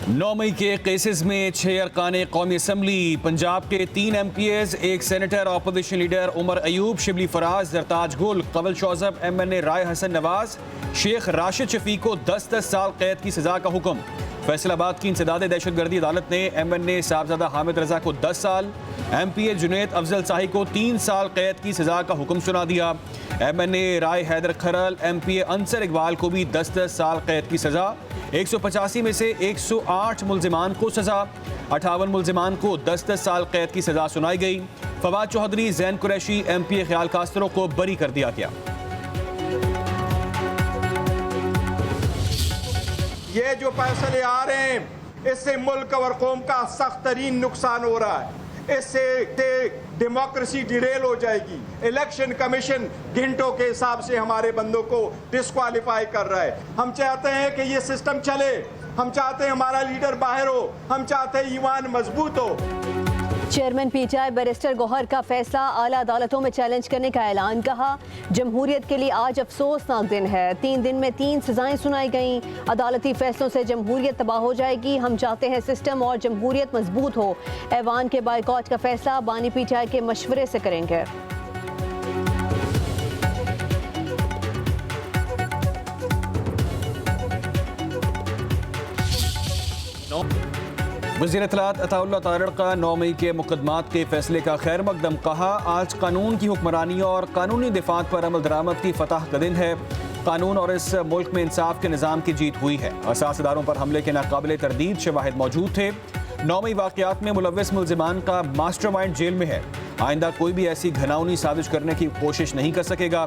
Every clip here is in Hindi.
9 मई के केसेस में 6 अरकान कौमी असम्बली, पंजाब के 3 MPs, एक senator, opposition leader Umar Ayub, Shibli Faraz, Zartaj Gul, Kanwal शौजब, MNA राय हसन नवाज, शेख राशिद शफीक को 10-10 साल कैद की सजा का हुक्म। फैसलाबाद की इंसदाद दहशतगर्दी अदालत ने MNA साहबजादा हामिद रजा को 10 साल, MPA जुनैद अफजल शाही को 3 साल कैद की सजा का हुक्म सुना दिया। MNA राय हैदर खरल, MPA अंसर इकबाल को भी 10-10 साल कैद की सजा। 185 में से 108 मुल्जिमान को सजा, 58 मुल्जिमान को 10-10 साल कैद की सजा सुनाई गई। फवाद चौधरी, जैन कुरैशी, MPA ख्याल कास्तरों को बरी कर दिया गया। ये जो फैसले आ रहे हैं इससे मुल्क और कौम का सख्त तरीन नुकसान हो रहा है। इससे डेमोक्रेसी डिरेल हो जाएगी। इलेक्शन कमीशन घंटों के हिसाब से हमारे बंदों को डिस्क्वालीफाई कर रहा है। हम चाहते हैं कि ये सिस्टम चले, हम चाहते हैं हमारा लीडर बाहर हो, हम चाहते हैं ईमान मजबूत हो। चेयरमैन PTI बैरिस्टर गौहर का फैसला आला अदालतों में चैलेंज करने का ऐलान। कहा, जमहूरियत के लिए आज अफसोसनाक दिन है। 3 दिन में 3 सजाएं सुनाई गईं। अदालती फैसलों से जमहूरियत तबाह हो जाएगी। हम चाहते हैं सिस्टम और जमहूरियत मजबूत हो। ऐवान के बाइकॉट का फैसला बानी PTI के मशवरे से करेंगे। वज़ीर इत्तलात अताउल्लाह तारड़ का 9 मई के मुकदमात के फैसले का खैर मकदम। कहा, आज कानून की हुक्मरानी और कानूनी दिफात पर अमल दरामद की फतह का दिन है। कानून और इस मुल्क में इंसाफ के निज़ाम की जीत हुई है। असास इदारों पर हमले के नाकाबिले तरदीद शवाहिद मौजूद थे। 9 मई वाक़यात में मुलव्विस मुल्जिमान का मास्टरमाइंड जेल में है। आइंदा कोई भी ऐसी घनाउनी साजिश करने की कोशिश नहीं कर सकेगा।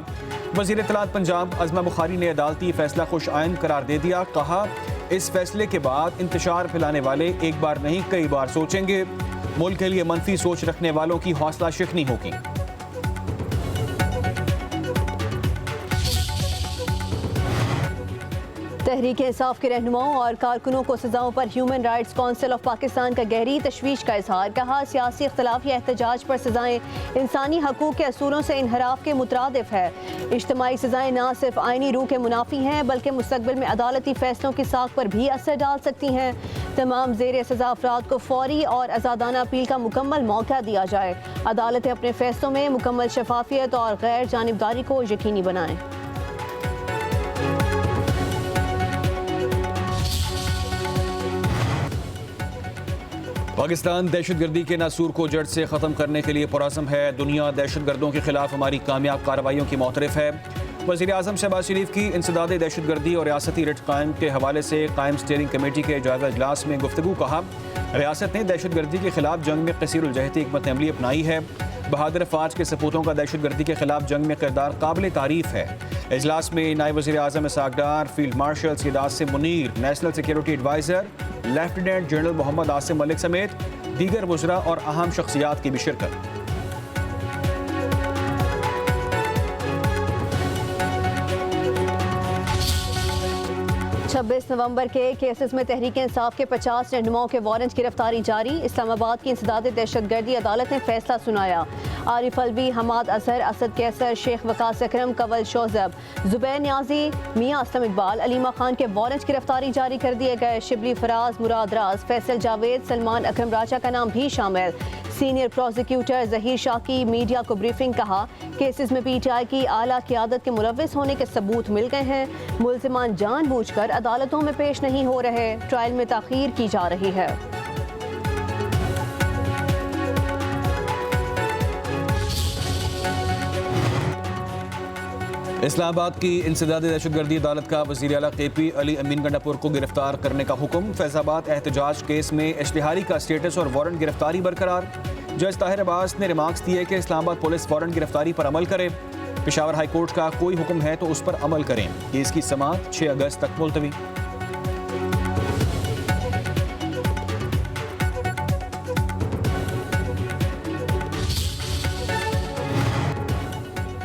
वज़ीर इत्तलात पंजाब अज़मा बुखारी ने अदालती फैसला खुश आइंद करार दे दिया। कहा, इस फैसले के बाद इंतशार फैलाने वाले एक बार नहीं कई बार सोचेंगे। मुल्क के लिए मनफी सोच रखने वालों की हौसला शिकनी होगी। तहरीक इंसाफ के रहनुमाओं और कारकुनों को सजाओं पर human rights council of Pakistan का गहरी तशवीश का इजहार। कहा, सियासी इख्तलाफ या एहतजाज पर सजाएं इंसानी हकूक़ के असूलों से इनहराफ के मुतरादिफ है। इज्तमाई सजाएं न सिर्फ आइनी रूह के मुनाफी हैं बल्कि मुस्तकबिल में अदालती फैसलों की साख पर भी असर डाल सकती हैं। तमाम ज़ेर सजा अफराद को फौरी और आज़ादाना अपील का मुकम्मल मौका दिया जाए। अदालतें अपने फैसलों में मुकम्मल शफाफियत और गैर जानिबदारी को यकीनी बनाएं। पाकिस्तान दहशतगर्दी के नासूर को जड़ से ख़त्म करने के लिए पुरअज़्म है। दुनिया दहशतगर्दों के खिलाफ हमारी कामयाब कार्रवाइयों की मोतरफ़ है। वज़ीर आज़म शहबाज शरीफ की इंसदाद दहशतगर्दी और रियासती रिट कायम के हवाले से कायम स्टीयरिंग कमेटी के जायज़ा इजलास में गुफ्तगू। कहा, रियासत ने दहशतगर्दी के खिलाफ जंग में कसीरुल-जहती हिकमत अमली अपनाई है। बहादुर फ़ौज के सपूतों का दहशतगर्दी के खिलाफ जंग में किरदार काबिल तारीफ़ है। इजलास में नायब वज़ीर आज़म Ishaq Dar, field marshal Syed Asim Munir, national security adviser lieutenant general Mohammad Asim Malik समेत दीगर वज़रा और अहम शख्सियात की भी शिरकत। 26 नवंबर के केसेस में तहरीक इंसाफ के 50 रहनुमाओं के वारंट गिरफ्तारी जारी। इस्लामाबाद की इंसदाद दहशतगर्दी अदालत ने फैसला सुनाया। आरिफ अलवी, हमाद अजहर, असद कैसर, शेख वकास अकरम, कवल शौजब, जुबैर न्याजी, मियां असलम इकबाल, अलीमा खान के वारंट गिरफ्तारी जारी कर दिए गए। शिबली फराज, मुराद राज, फैसल जावेद, सलमान अकरम राजा का नाम भी शामिल। सीनियर प्रोसिक्यूटर जहीर शाह की मीडिया को ब्रीफिंग। कहा, केसेस में PTI की आला क़यादत के मुलव्विस होने के सबूत मिल गए हैं। मुल्जिमान जानबूझकर अदालतों में पेश नहीं हो रहे। ट्रायल में ताख़ीर की जा रही है। इस्लामाबाद की इंसदाद दहशतगर्दी अदालत का वज़ीर आला KP अली अमीन गंडापुर को गिरफ्तार करने का हुक्म। फैज़ाबाद एहतजाज केस में इश्तिहारी का स्टेटस और वारंट गिरफ्तारी बरकरार। जज ताहिर अब्बास ने रिमार्क्स दिए कि इस्लामाबाद पुलिस वारंट गिरफ्तारी पर अमल करे। पेशावर हाई कोर्ट का कोई हुक्म है तो उस पर अमल करें। केस की समाअत 6 अगस्त तक मुलतवी।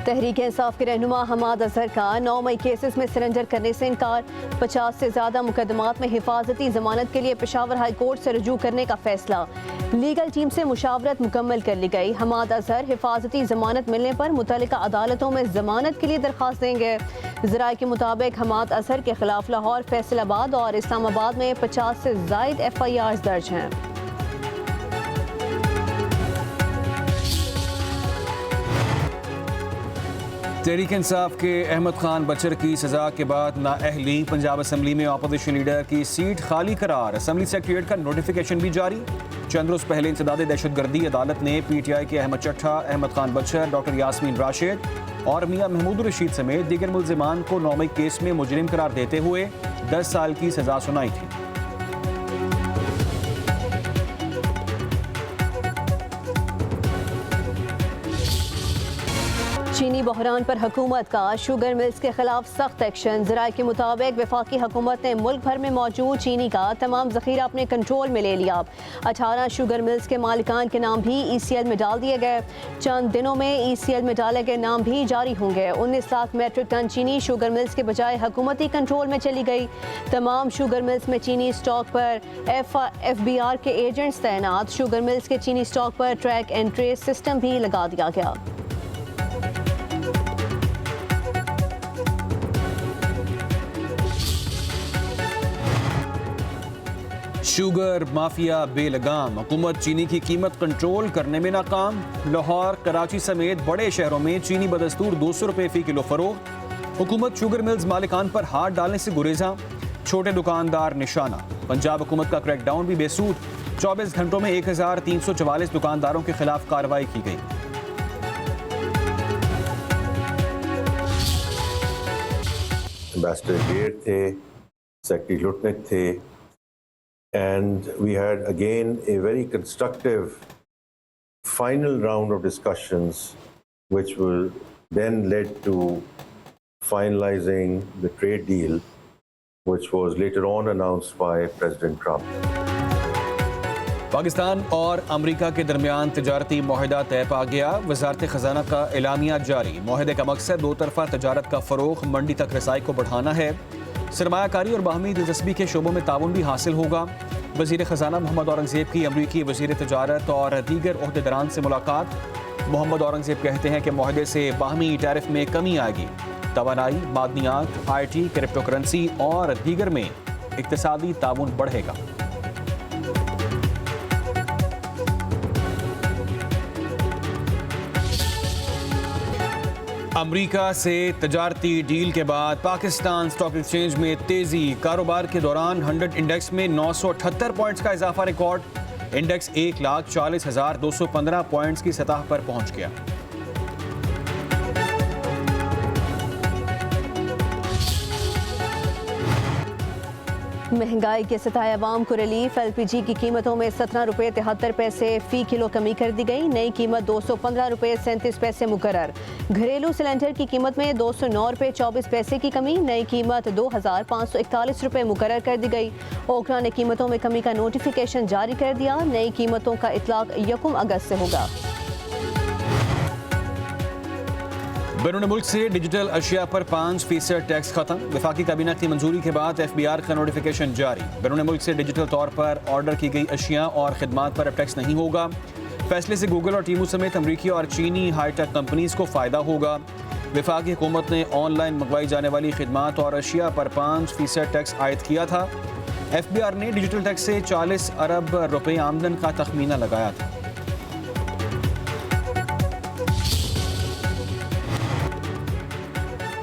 तहरीक इंसाफ के रहनुमा हमाद अजहर का 9 मई केसेस में सरेंडर करने से इनकार। 50 से ज़्यादा मुकदमात में हिफाजती जमानत के लिए पेशावर हाई कोर्ट से रजू करने का फैसला। लीगल टीम से मुशावरत मुकम्मल कर ली गई। हमाद अजहर हिफाजती जमानत मिलने पर मुतल्लिका अदालतों में जमानत के लिए दरख्वास्त देंगे। ज़राए के मुताबिक हमाद अजहर के खिलाफ लाहौर, फैसलाबाद और इस्लामाबाद में 50 से ज़ायद FIRs दर्ज हैं। तहरीक इंसाफ के अहमद खान बचर की सजा के बाद नाअहली। पंजाब असम्बली में अपोजिशन लीडर की सीट खाली करार। असम्बली सेक्रेटरीट का नोटिफिकेशन भी जारी। चंद रोज पहले इंसदाद दहशतगर्दी अदालत ने PTI के अहमद चट्ठा, अहमद खान बचर, डॉक्टर यास्मीन राशिद और मियां महमूद रशीद समेत दीगर मुल्जिमान को 9 मई केस में मुजरिम करार देते हुए 10 साल की सजा सुनाई थी। चीनी बहरान पर हुकूमत का शुगर मिल्स के खिलाफ सख्त एक्शन। ज़राए के मुताबिक वफाकी हुकूमत ने मुल्क भर में मौजूद चीनी का तमाम ज़ख़ीरा अपने कंट्रोल में ले लिया। 18 शुगर मिल्स के मालिकान के नाम भी ECL में डाल दिए गए। चंद दिनों में ECL में डाले गए नाम भी जारी होंगे। 19 लाख मेट्रिक टन चीनी शुगर मिल्स के बजाय हुकूमती कंट्रोल में चली गई। तमाम शुगर मिल्स में चीनी स्टॉक पर FBR के एजेंट्स तैनात। शुगर मिल्स के चीनी स्टॉक पर ट्रैक एंड ट्रेस सिस्टम भी लगा दिया गया। शुगर माफिया बेलगाम। हुकूमत चीनी की कीमत कंट्रोल करने में नाकाम। लाहौर, कराची समेत बड़े शहरों में चीनी बदस्तूर 200 रुपये फी किलो फरोख्त। हुकूमत शुगर मिल्स मालिकान पर हाथ डालने से गुरेजा। छोटे दुकानदार निशाना। पंजाब हुकूमत का क्रैकडाउन भी बेसूद। 24 घंटों में 1344 दुकानदारों के खिलाफ कार्रवाई की गई। एम्बेसडर गेट थे, सेक्रेटरी लुटनिक थे, and we had again a very constructive final round of discussions which will then led to finalizing the trade deal which was later on announced by President Trump. Pakistan और अमरीका के दरमियान तजारती मुआहदा तय पा गया। वजारत खजाना का एलामिया जारी। मुआहदे का मकसद दो तरफा तजारत का फ़रोग़, मंडी तक रसाई को बढ़ाना है। सरमायाकारी और बाहमी दिलचस्पी के शोबों में ताउन भी हासिल होगा। वज़ीर ख़जाना मोहम्मद औरंगज़ेब की अमरीकी वज़ीर तजारत और दीगर ओहदेदारान से मुलाकात। मोहम्मद औरंगज़ेब कहते हैं कि मुआहदे से बाहमी टैरिफ में कमी आएगी। तवानाई, मादनियात, IT, क्रिप्टो करेंसी और दीगर में इक़्तिसादी ताउन बढ़ेगा। अमरीका से तजारती डील के बाद पाकिस्तान स्टॉक एक्सचेंज में तेजी। कारोबार के दौरान 100 इंडेक्स में 978 पॉइंट्स का इजाफा रिकॉर्ड। इंडेक्स 1,40,215 पॉइंट्स की सतह पर पहुंच गया। महंगाई के सताए अवाम को रिलीफ। LPG की कीमतों में 17 रुपये 73 पैसे फ़ी किलो कमी कर दी गई। नई कीमत 215 रुपये 37 पैसे मुकर्रर। घरेलू सिलेंडर की कीमत में 209 रुपये 24 पैसे की कमी। नई कीमत 2,541 रुपये मुकर्रर कर दी गई। ओकरा ने कीमतों में कमी का नोटिफिकेशन जारी कर दिया। नई कीमतों का इतलाक 1 अगस्त से होगा। बैरून मुल्क से डिजिटल अशिया पर 5% टैक्स खत्म। वफाकी काबीना की मंजूरी के बाद FBR का नोटिफिकेशन जारी। बैरून मुल्क से डिजिटल तौर पर ऑर्डर की गई अशिया और खिदमात पर अब टैक्स नहीं होगा। फैसले से गूगल और टीमू समेत अमरीकी और चीनी हाईटेक कंपनीज को फ़ायदा होगा। वफाकी हुकूमत ने ऑनलाइन मंगवाई जाने वाली खिदमात और अशिया पर 5% टैक्स आयद किया था। FBR ने डिजिटल टैक्स से 40 अरब रुपये आमदन का तखमीना लगाया था।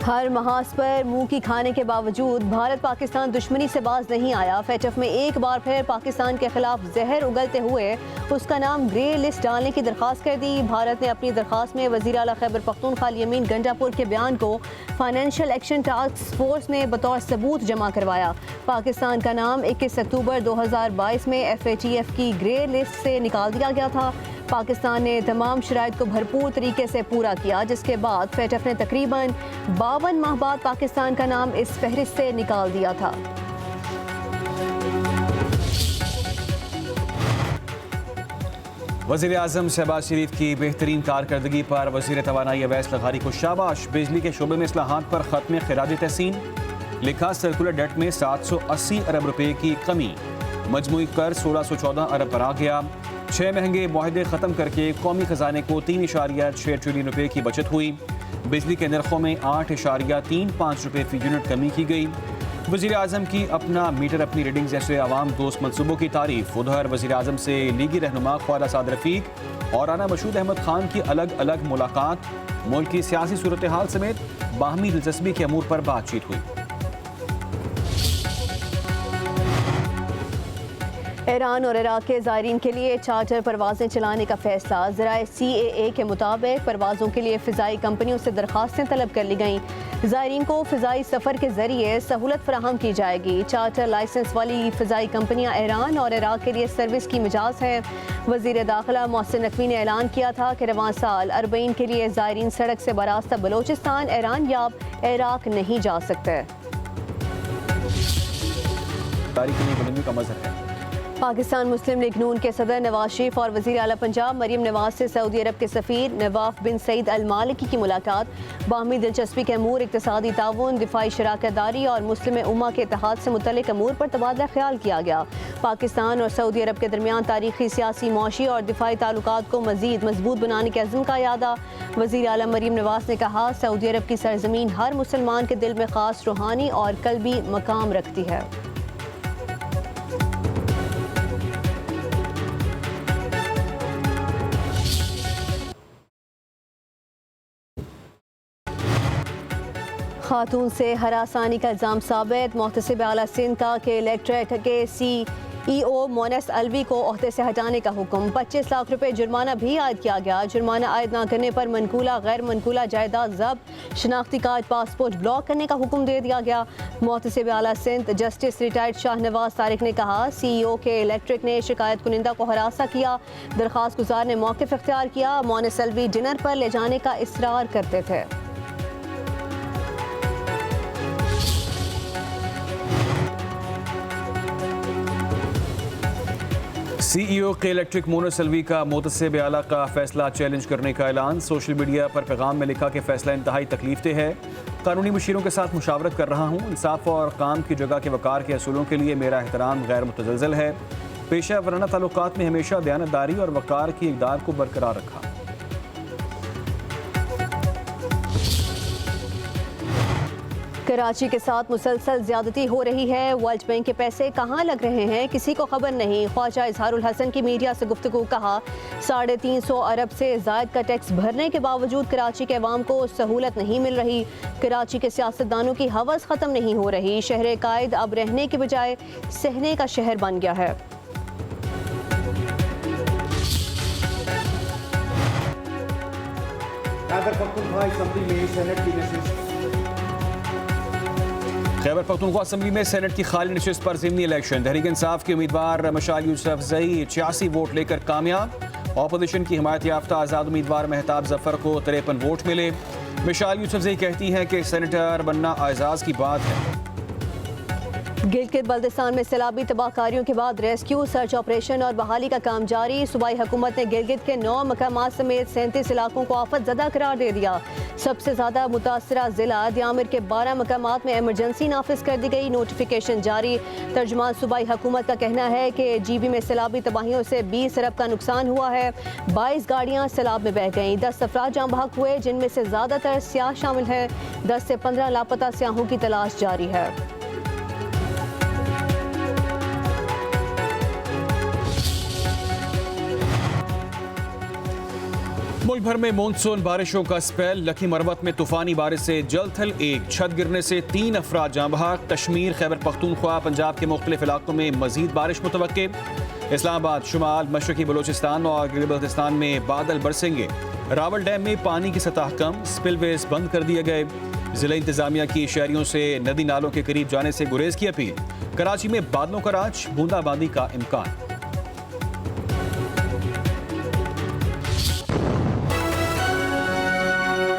हर महाज पर मुंह की खाने के बावजूद भारत पाकिस्तान दुश्मनी से बाज नहीं आया। FATF में एक बार फिर पाकिस्तान के खिलाफ जहर उगलते हुए उसका नाम ग्रे लिस्ट डालने की दरख्वास्त कर दी। भारत ने अपनी दरख्वास्त में वज़ीर आला खैबर पख्तूनख्वा यमीन गंडापुर के बयान को फाइनेंशियल एक्शन टास्क फोर्स में बतौर सबूत जमा करवाया। पाकिस्तान का नाम 21 अक्टूबर 2022 में FATF की ग्रे लिस्ट से निकाल दिया गया था। पाकिस्तान ने तमाम शराइत को भरपूर तरीके से पूरा किया, जिसके बाद FATF ने तकरीबन 52 माह बाद पाकिस्तान का नाम इस फहरिस्त से निकाल दिया था। वज़ीर आज़म शहबाज शरीफ की बेहतरीन कारकर्दगी पर वज़ीर तवानाई अवैस लग़ारी को शाबाश। बिजली के शोबे में इस्लाहात पर ख़त्म खिराज तहसीन। लिखा सर्कुलर डेट में 780 अरब रुपए की कमी, मजमूई कर 1614 अरब पर आ गया। 6 महंगे मुआहदे ख़त्म करके कौमी खजाने को 3.6 ट्रिलियन रुपए की बचत हुई। बिजली के नरखों में 8.35 रुपए फी यूनिट कमी की गई। वज़ीर आज़म की अपना मीटर अपनी रीडिंग जैसे आवाम दोस्त मनसूबों की तारीफ। उधर वज़ीर आज़म से लीगी रहनुमा ख्वाजा साद रफ़ीक और राना मशहूद अहमद खान की अलग अलग मुलाकात। मुल्क की सियासी सूरत हाल समेत बाहमी दिलचस्पी के अमूर पर बातचीत हुई। ईरान और इराक के ज़ायरीन के लिए चार्टर परवाजें चलाने का फैसला। ज़राए CAA के मुताबिक परवाज़ों के लिए फ़िज़ाई कंपनियों से दरख्वास्तें तलब कर ली गईं। ज़ायरीन को फ़िज़ाई सफ़र के ज़रिए सहूलत फराहम की जाएगी। चार्टर लाइसेंस वाली फ़िज़ाई कंपनियाँ ईरान और इराक के लिए सर्विस की मिजाज हैं। वज़ीर दाखिला मोहसिन नकवी ने ऐलान किया था कि रवां साल अरबईन के लिए ज़ायरीन सड़क से बरास्ता बलोचिस्तान, ईरान या इराक नहीं जा सकते। का मज़हर है। पाकिस्तान मुस्लिम लीग नून के सदर नवाज शरीफ और वज़ीर आला पंजाब मरीम नवाज से सऊदी अरब के सफ़ीर नवाफ बिन सईद अल मालिकी की मुलाकात। बाहमी दिलचस्पी के अमूर, इक़्तिसादी ताउन, दिफाई शराकतदारी और मुस्लिम उम्मा के इत्तेहाद से मुतल्लिक़ अमूर पर तबादला ख्याल किया गया। पाकिस्तान और सऊदी अरब के दरमियान तारीखी, सियासी, मौशी और दिफाई ताल्लुकात को मज़ीद मजबूत बनाने के अज़्म का यादा। वज़ीर आला मरीम नवाज ने कहा, सऊदी अरब की सरज़मीन हर मुसलमान के दिल में ख़ास रूहानी और कल्बी मकाम रखती है। खातून से हरासानी का इल्ज़ाम साबित। मोहतसिब आला सिंध का के इलेक्ट्रिक के CEO मोनस अलवी को ओहदे से हटाने का हुक्म। 25 लाख रुपए जुर्माना भी आयद किया गया। जुर्माना आयद न करने पर मनकूला गैर मनकूला जायदाद जब्त, शनाख्ती कार्ड, पासपोर्ट ब्लॉक करने का हुक्म दे दिया गया। मोहतसिब आला सिंध जस्टिस रिटायर्ड शाहनवाज तारिक ने कहा, CEO के इलेक्ट्रिक ने शिकायत कुनिंदा को हरासा किया। दरख्वास्त गुजार ने मौक़िफ़ इख्तियार किया। मोनस अलवी डिनर पर ले जाने का इसरार करते थे। CEO के इलेक्ट्रिक मोनस अलवी का मोहतसिब आला का फैसला चैलेंज करने का ऐलान। सोशल मीडिया पर पैगाम में लिखा कि फैसला इंतहाई तकलीफदेह है। कानूनी मुशीरों के साथ मुशावरत कर रहा हूँ। इंसाफ और काम की जगह के वकार के असूलों के लिए मेरा एहतराम गैर मुतज़लज़ल है। पेशा वराना ताल्लुकात में हमेशा दयानतदारी और वकार की इक़दार को बरकरार रखा। कराची के साथ मुसलसल ज्यादती हो रही है। वर्ल्ड बैंक के पैसे कहाँ लग रहे हैं किसी को खबर नहीं। ख्वाजा इजहारुल हसन की मीडिया से गुफ्तगू। कहा, 350 अरब से ज़ायद का टैक्स भरने के बावजूद कराची के अवाम को सहूलत नहीं मिल रही। कराची के सियासतदानों की हवस ख़त्म नहीं हो रही। शहर कायद अब रहने के बजाय सहने का शहर बन गया है। खैबर पख्तूनख्वा असम्बली में सेनेट की खाली नशिस्त पर ज़िमनी इलेक्शन। तहरीक इंसाफ के उम्मीदवार मशाल यूसुफजई 86 वोट लेकर कामयाब। ऑपोजिशन की हिमायत याफ्ता आज़ाद उम्मीदवार महताब जफर को 53 वोट मिले। मशाल यूसुफजई कहती हैं कि सेनेटर बनना एजाज़ की बात है। गिलगित बल्दिस्तान में सैलाबी तबाहकारियों के बाद रेस्क्यू, सर्च ऑपरेशन और बहाली का काम जारी। सूबाई हुकूमत ने गिलगित के 9 मकामात समेत 37 इलाकों को आफत ज़दा करार दे दिया। सबसे ज़्यादा मुतासरा जिला दियामिर के 12 मकामात में एमरजेंसी नाफिज कर दी गई। नोटिफिकेशन जारी। तर्जुमान सूबाई हुकूमत का कहना है कि GB में सैलाबी तबाहियों से 20 अरब का नुकसान हुआ है। 22 गाड़ियाँ सैलाब में बह गईं। 10 अफराद जाँ बहक हुए, जिनमें से ज़्यादातर सियाह शामिल हैं। 10 से 15 लापता सियाहों की तलाश जारी है। मुल्क भर में मानसून बारिशों का स्पेल। लखी मरवत में तूफानी बारिश से जलथल 1, छत गिरने से 3 अफराद जाँ बहक। कश्मीर, खैबर पख्तूनख्वा, पंजाब के मुख्तलिफ इलाकों में मजीद बारिश मुतवक्के। इस्लामाबाद, शुमाल, मशरकी बलूचिस्तान और गिलगित बल्तिस्तान में बादल बरसेंगे। रावल डैम में पानी की सतह कम, स्पिलवेज बंद कर दिए गए। जिला इंतजामिया की शहरियों से नदी नालों के करीब जाने से गुरेज की अपील। कराची में बादलों का राज, बूंदाबांदी का इम्कान।